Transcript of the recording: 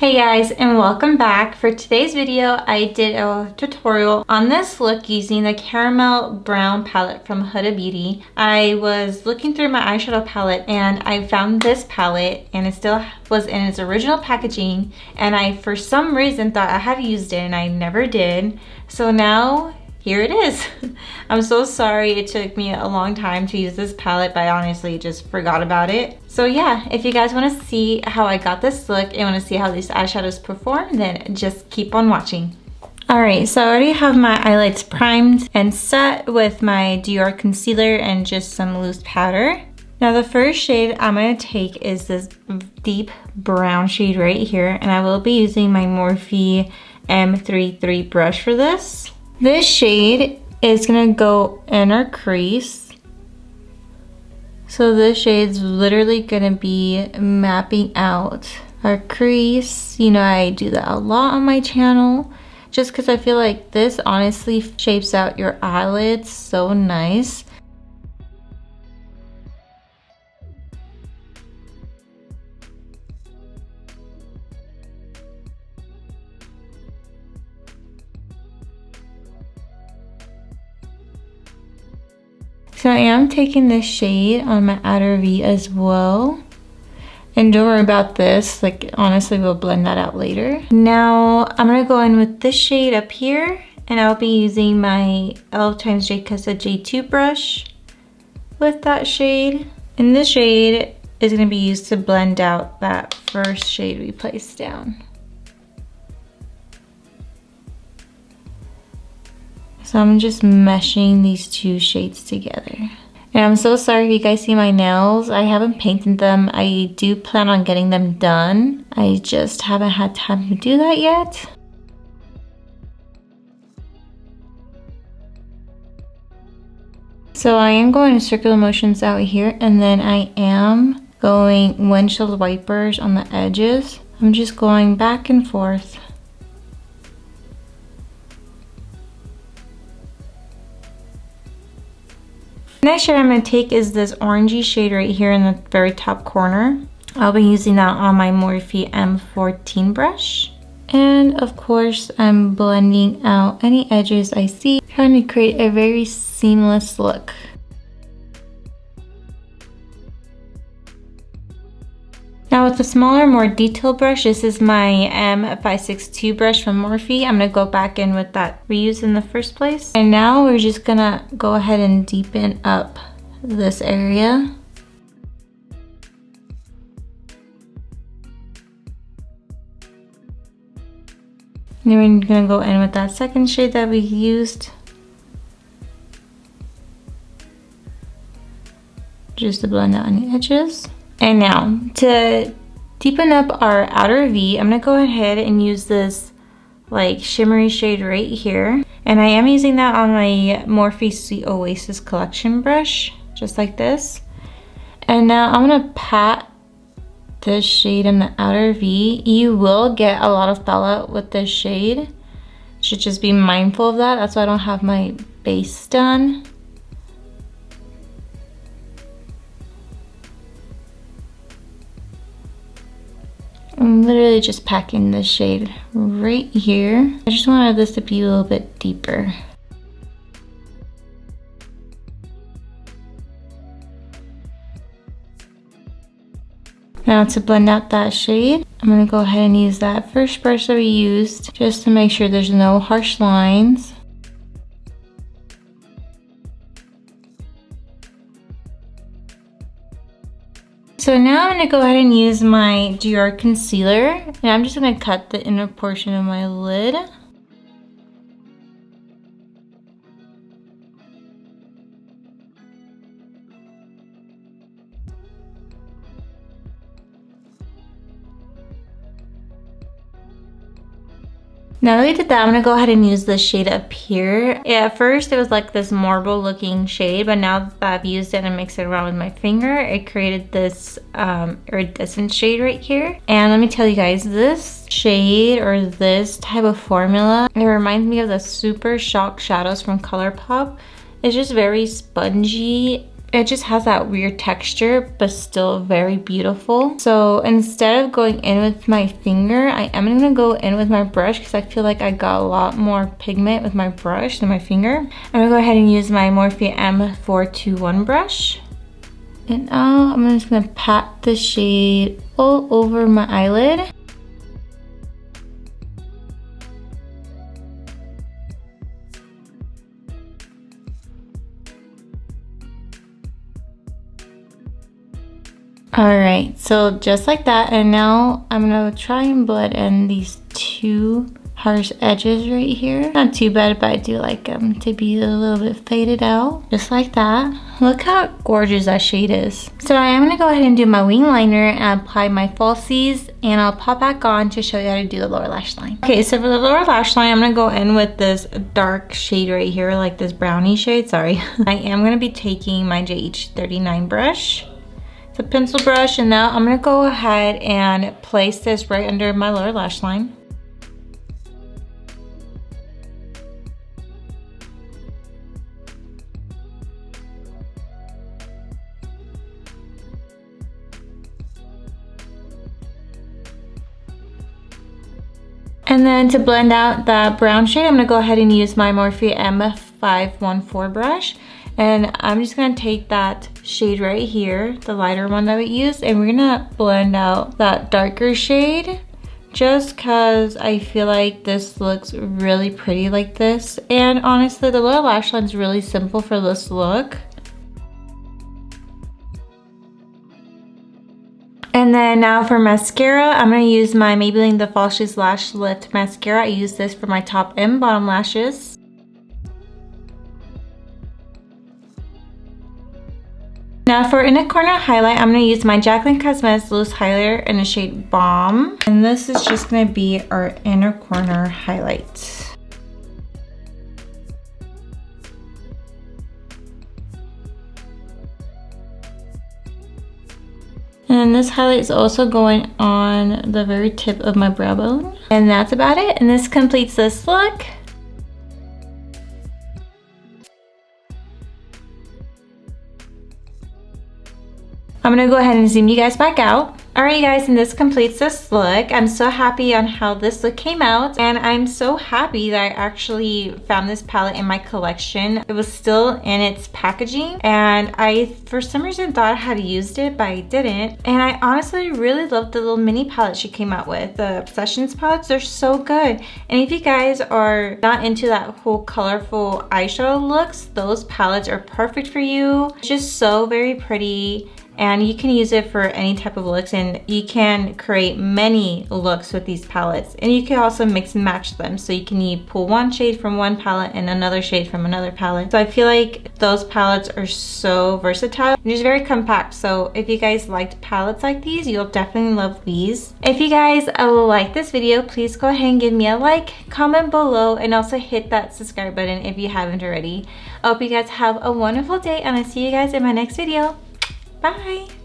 Hey guys, and welcome back. For today's video, I did a tutorial on this look using the Caramel Brown palette from Huda Beauty. I was looking through my eyeshadow palette and I found this palette and it still was in its original packaging, and I for some reason thought I had used it and I never did. So now here it is. I'm so sorry it took me a long time to use this palette, but I honestly just forgot about it. So yeah, if you guys want to see how I got this look and want to see how these eyeshadows perform, then just keep on watching. Alright, so I already have my eyelids primed and set with my Dior concealer and just some loose powder. Now the first shade I'm going to take is this deep brown shade right here, and I will be using my Morphe M33 brush for this. This shade is gonna go in our crease. So this shade's literally gonna be mapping out our crease. You know, I do that a lot on my channel just because I feel like this honestly shapes out your eyelids so nice. So I am taking this shade on my outer V as well. And don't worry about this, like honestly we'll blend that out later. Now I'm gonna go in with this shade up here, and I'll be using my e.l.f. Kosas J2 brush with that shade. And this shade is gonna be used to blend out that first shade we placed down. So I'm just meshing these two shades together. And I'm so sorry if you guys see my nails. I haven't painted them. I do plan on getting them done. I just haven't had time to do that yet. So I am going circular motions out here, and then I am going windshield wipers on the edges. I'm just going back and forth. Next shade I'm going to take is this orangey shade right here in the very top corner. I'll be using that on my Morphe M14 brush. And of course, I'm blending out any edges I see, trying to create a very seamless look. Now with the smaller, more detailed brush, this is my M562 brush from Morphe. I'm gonna go back in with that reuse in the first place. And now we're just gonna go ahead and deepen up this area. And then we're gonna go in with that second shade that we used, just to blend out any edges. And now, to deepen up our outer V, I'm gonna go ahead and use this like shimmery shade right here. And I am using that on my Morphe Sweet Oasis collection brush, just like this. And now I'm gonna pat this shade in the outer V. You will get a lot of fallout with this shade. Should just be mindful of that. That's why I don't have my base done. I'm literally just packing this shade right here. I just wanted this to be a little bit deeper. Now to blend out that shade, I'm gonna go ahead and use that first brush that we used just to make sure there's no harsh lines. So now I'm going to go ahead and use my Dior concealer, and I'm just going to cut the inner portion of my lid. Now that we did that, I'm gonna go ahead and use this shade up here. At first it was like this marble looking shade, but now that I've used it and mixed it around with my finger, it created this iridescent shade right here. And let me tell you guys, this shade or this type of formula, it reminds me of the Super Shock shadows from ColourPop. It's just very spongy it just has that weird texture, but still very beautiful. So instead of going in with my finger, I am gonna go in with my brush because I feel like I got a lot more pigment with my brush than my finger. I'm gonna go ahead and use my Morphe M421 brush. And now I'm just gonna pat the shade all over my eyelid. Alright, so just like that, and now I'm gonna try and blend in these two harsh edges right here. Not too bad, but I do like them to be a little bit faded out. Just like that. Look how gorgeous that shade is. So I am gonna go ahead and do my wing liner and apply my falsies, and I'll pop back on to show you how to do the lower lash line. Okay, so for the lower lash line, I'm gonna go in with this dark shade right here, like this brownie shade, sorry. I am gonna be taking my JH39 brush. It's a pencil brush, and now I'm gonna go ahead and place this right under my lower lash line. And then to blend out that brown shade, I'm gonna go ahead and use my Morphe M514 brush. And I'm just gonna take that shade right here, the lighter one that we used, and we're gonna blend out that darker shade just cause I feel like this looks really pretty like this. And honestly, the lower lash line is really simple for this look. And then now for mascara, I'm going to use my Maybelline The Falsies Lash Lift Mascara. I use this for my top and bottom lashes. Now for inner corner highlight, I'm going to use my Jaclyn Cosmetics Loose Highlighter in the shade Bomb. And this is just going to be our inner corner highlight. And this highlight is also going on the very tip of my brow bone. And that's about it. And this completes this look. I'm gonna go ahead and zoom you guys back out. Alright guys, and this completes this look. I'm so happy on how this look came out, and I'm so happy that I actually found this palette in my collection. It was still in its packaging, and I for some reason thought I had used it, but I didn't. And I honestly really love the little mini palette she came out with. The Obsessions palettes, they're so good. And if you guys are not into that whole colorful eyeshadow looks, those palettes are perfect for you. It's just so very pretty. And you can use it for any type of looks, and you can create many looks with these palettes. And you can also mix and match them. So you can pull one shade from one palette and another shade from another palette. So I feel like those palettes are so versatile and just very compact. So if you guys liked palettes like these, you'll definitely love these. If you guys like this video, please go ahead and give me a like, comment below, and also hit that subscribe button if you haven't already. I hope you guys have a wonderful day, and I'll see you guys in my next video. Bye!